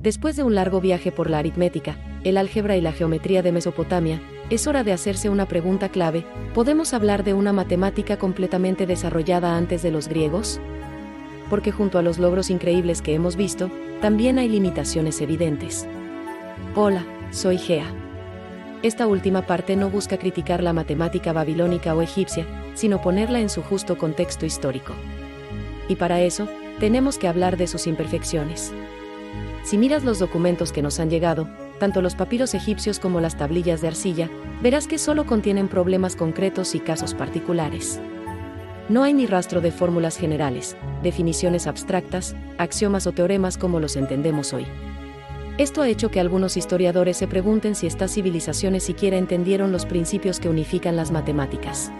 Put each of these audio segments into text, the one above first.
Después de un largo viaje por la aritmética, el álgebra y la geometría de Mesopotamia, es hora de hacerse una pregunta clave: ¿podemos hablar de una matemática completamente desarrollada antes de los griegos? Porque junto a los logros increíbles que hemos visto, también hay limitaciones evidentes. Hola, soy Gea. Esta última parte no busca criticar la matemática babilónica o egipcia, sino ponerla en su justo contexto histórico. Y para eso, tenemos que hablar de sus imperfecciones. Si miras los documentos que nos han llegado, tanto los papiros egipcios como las tablillas de arcilla, verás que solo contienen problemas concretos y casos particulares. No hay ni rastro de fórmulas generales, definiciones abstractas, axiomas o teoremas como los entendemos hoy. Esto ha hecho que algunos historiadores se pregunten si estas civilizaciones siquiera entendieron los principios que unifican las matemáticas.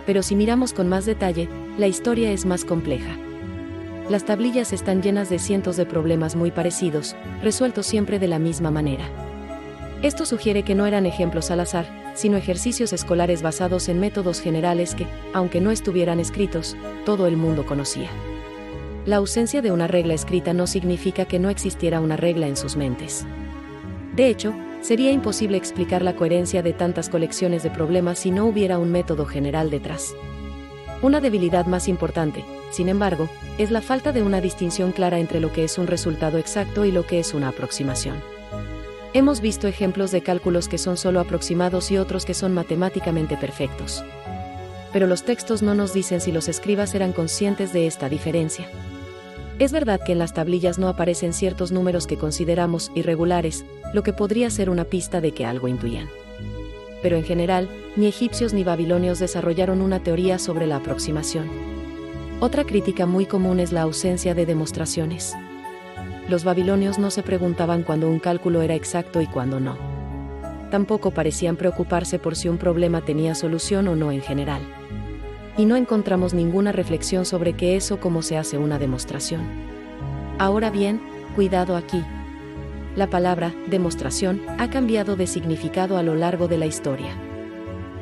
Pero si miramos con más detalle, la historia es más compleja. Las tablillas están llenas de cientos de problemas muy parecidos, resueltos siempre de la misma manera. Esto sugiere que no eran ejemplos al azar, sino ejercicios escolares basados en métodos generales que, aunque no estuvieran escritos, todo el mundo conocía. La ausencia de una regla escrita no significa que no existiera una regla en sus mentes. De hecho, sería imposible explicar la coherencia de tantas colecciones de problemas si no hubiera un método general detrás. Una debilidad más importante, sin embargo, es la falta de una distinción clara entre lo que es un resultado exacto y lo que es una aproximación. Hemos visto ejemplos de cálculos que son solo aproximados y otros que son matemáticamente perfectos. Pero los textos no nos dicen si los escribas eran conscientes de esta diferencia. Es verdad que en las tablillas no aparecen ciertos números que consideramos irregulares, lo que podría ser una pista de que algo intuían. Pero en general, ni egipcios ni babilonios desarrollaron una teoría sobre la aproximación. Otra crítica muy común es la ausencia de demostraciones. Los babilonios no se preguntaban cuándo un cálculo era exacto y cuándo no. Tampoco parecían preocuparse por si un problema tenía solución o no en general. Y no encontramos ninguna reflexión sobre qué es o cómo se hace una demostración. Ahora bien, cuidado aquí. La palabra demostración ha cambiado de significado a lo largo de la historia.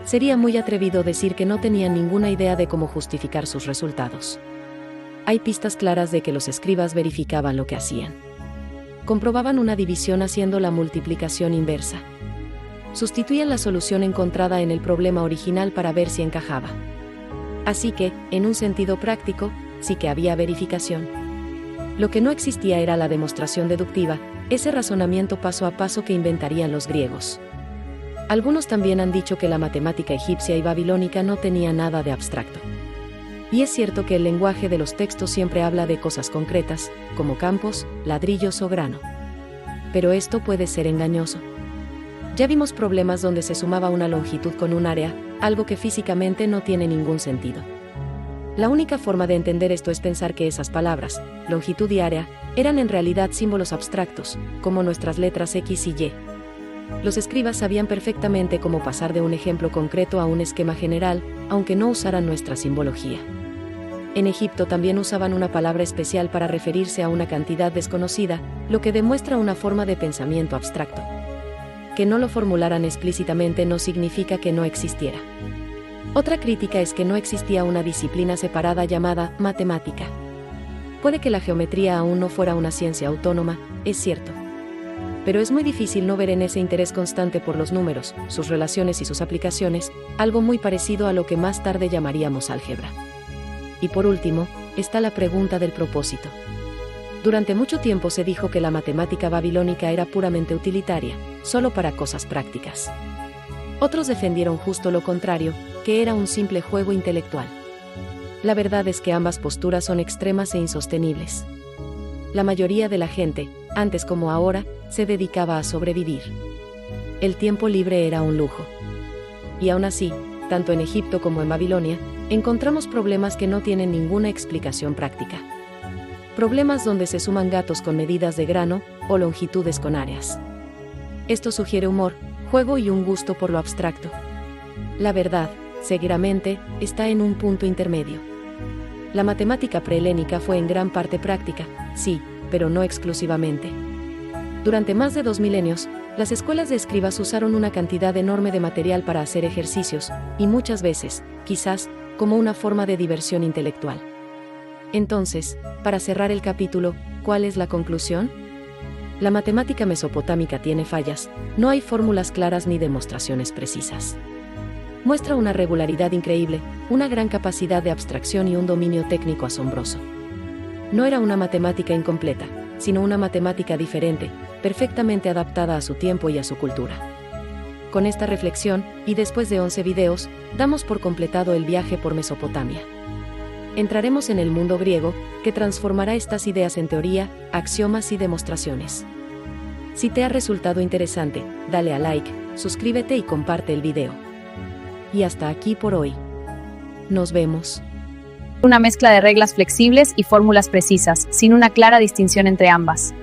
Sería muy atrevido decir que no tenían ninguna idea de cómo justificar sus resultados. Hay pistas claras de que los escribas verificaban lo que hacían. Comprobaban una división haciendo la multiplicación inversa. Sustituían la solución encontrada en el problema original para ver si encajaba. Así que, en un sentido práctico, sí que había verificación. Lo que no existía era la demostración deductiva, ese razonamiento paso a paso que inventarían los griegos. Algunos también han dicho que la matemática egipcia y babilónica no tenía nada de abstracto. Y es cierto que el lenguaje de los textos siempre habla de cosas concretas, como campos, ladrillos o grano. Pero esto puede ser engañoso. Ya vimos problemas donde se sumaba una longitud con un área, algo que físicamente no tiene ningún sentido. La única forma de entender esto es pensar que esas palabras, longitud y área, eran en realidad símbolos abstractos, como nuestras letras X y Y. Los escribas sabían perfectamente cómo pasar de un ejemplo concreto a un esquema general, aunque no usaran nuestra simbología. En Egipto también usaban una palabra especial para referirse a una cantidad desconocida, lo que demuestra una forma de pensamiento abstracto. Que no lo formularan explícitamente no significa que no existiera. Otra crítica es que no existía una disciplina separada llamada matemática. Puede que la geometría aún no fuera una ciencia autónoma, es cierto. Pero es muy difícil no ver en ese interés constante por los números, sus relaciones y sus aplicaciones, algo muy parecido a lo que más tarde llamaríamos álgebra. Y por último, está la pregunta del propósito. Durante mucho tiempo se dijo que la matemática babilónica era puramente utilitaria, solo para cosas prácticas. Otros defendieron justo lo contrario, que era un simple juego intelectual. La verdad es que ambas posturas son extremas e insostenibles. La mayoría de la gente, antes como ahora, se dedicaba a sobrevivir. El tiempo libre era un lujo. Y aún así, tanto en Egipto como en Babilonia, encontramos problemas que no tienen ninguna explicación práctica. Problemas donde se suman gatos con medidas de grano, o longitudes con áreas. Esto sugiere humor, juego y un gusto por lo abstracto. La verdad, seguramente, está en un punto intermedio. La matemática prehelénica fue en gran parte práctica, sí, pero no exclusivamente. Durante más de 2 milenios, las escuelas de escribas usaron una cantidad enorme de material para hacer ejercicios, y muchas veces, quizás, como una forma de diversión intelectual. Entonces, para cerrar el capítulo, ¿cuál es la conclusión? La matemática mesopotámica tiene fallas, no hay fórmulas claras ni demostraciones precisas. Muestra una regularidad increíble, una gran capacidad de abstracción y un dominio técnico asombroso. No era una matemática incompleta, sino una matemática diferente, perfectamente adaptada a su tiempo y a su cultura. Con esta reflexión, y después de 11 videos, damos por completado el viaje por Mesopotamia. Entraremos en el mundo griego, que transformará estas ideas en teoría, axiomas y demostraciones. Si te ha resultado interesante, dale a like, suscríbete y comparte el video. Y hasta aquí por hoy. Nos vemos. Una mezcla de reglas flexibles y fórmulas precisas, sin una clara distinción entre ambas.